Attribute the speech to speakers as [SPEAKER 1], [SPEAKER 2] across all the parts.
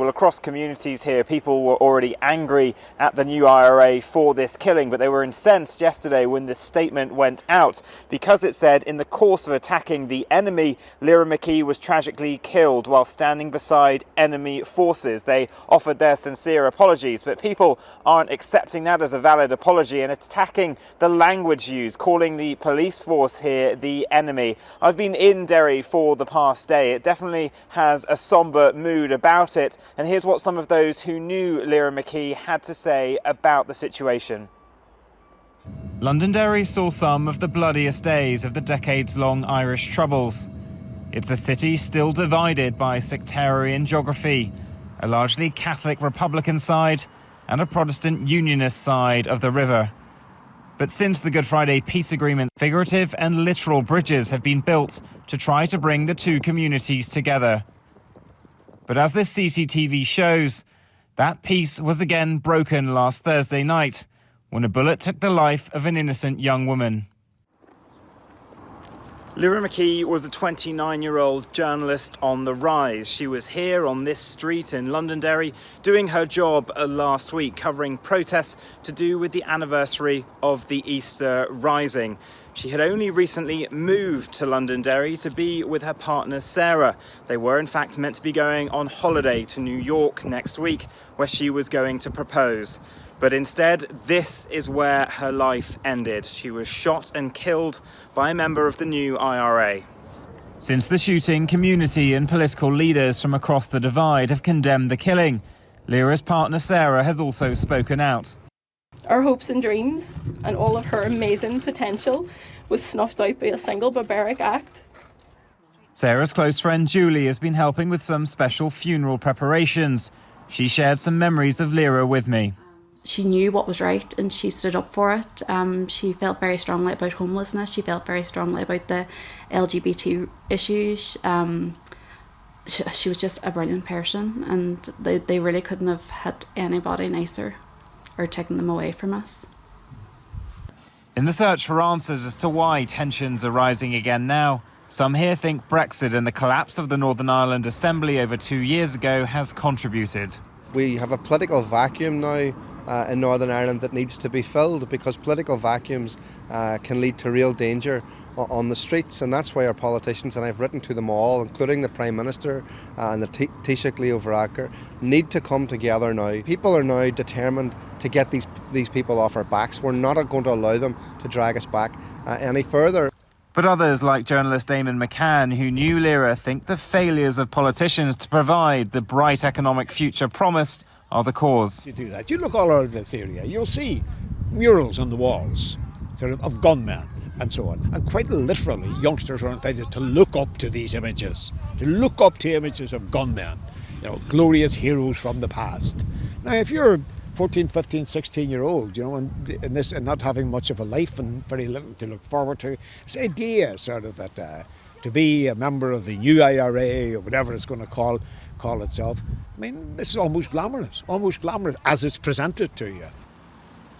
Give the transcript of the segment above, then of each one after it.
[SPEAKER 1] Well, across communities here, people were already angry at the new IRA for this killing, but they were incensed yesterday when this statement went out because it said in the course of attacking the enemy, Lyra McKee was tragically killed while standing beside enemy forces. They offered their sincere apologies, but people aren't accepting that as a valid apology and attacking the language used, calling the police force here the enemy. I've been in Derry for the past day. It definitely has a sombre mood about it, and here's what some of those who knew Lyra McKee had to say about the situation.
[SPEAKER 2] Londonderry saw some of the bloodiest days of the decades-long Irish Troubles. It's a city still divided by sectarian geography, a largely Catholic Republican side and a Protestant Unionist side of the river. But since the Good Friday peace agreement, figurative and literal bridges have been built to try to bring the two communities together. But as this CCTV shows, that peace was again broken last Thursday night when a bullet took the life of an innocent young woman.
[SPEAKER 1] Lyra McKee was a 29-year-old journalist on the rise. She was here on this street in Londonderry doing her job last week, covering protests to do with the anniversary of the Easter Rising. She had only recently moved to Londonderry to be with her partner Sarah. They were in fact meant to be going on holiday to New York next week, where she was going to propose. But instead, this is where her life ended. She was shot and killed by a member of the new IRA.
[SPEAKER 2] Since the shooting, community and political leaders from across the divide have condemned the killing. Lyra's partner Sarah has also spoken out.
[SPEAKER 3] Our hopes and dreams and all of her amazing potential was snuffed out by a single barbaric act.
[SPEAKER 2] Sarah's close friend Julie has been helping with some special funeral preparations. She shared some memories of Lyra with me.
[SPEAKER 4] She knew what was right and she stood up for it. She felt very strongly about homelessness. She felt very strongly about the LGBT issues. She was just a brilliant person, and they really couldn't have had anybody nicer or taken them away from us.
[SPEAKER 2] In the search for answers as to why tensions are rising again now, some here think Brexit and the collapse of the Northern Ireland Assembly over 2 years ago has contributed.
[SPEAKER 5] We have a political vacuum now in Northern Ireland that needs to be filled, because political vacuums can lead to real danger on the streets, and that's why our politicians, and I've written to them all, including the Prime Minister and the Taoiseach Leo Varadkar, need to come together now. People are now determined to get these people off our backs. We're not going to allow them to drag us back any further.
[SPEAKER 2] But others, like journalist Eamon McCann, who knew Lyra, think the failures of politicians to provide the bright economic future promised are the cause.
[SPEAKER 6] You do that. You look all over this area, you'll see murals on the walls sort of gunmen and so on. And quite literally, youngsters are invited to look up to these images, of gunmen, glorious heroes from the past. Now, if you're 14, 15, 16-year-old, and not having much of a life and very little to look forward to, this idea sort of that to be a member of the new IRA or whatever it's going to call itself, I mean, this is almost glamorous as it's presented to you.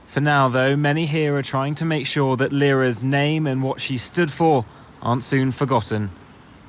[SPEAKER 2] For now, though, many here are trying to make sure that Lyra's name and what she stood for aren't soon forgotten.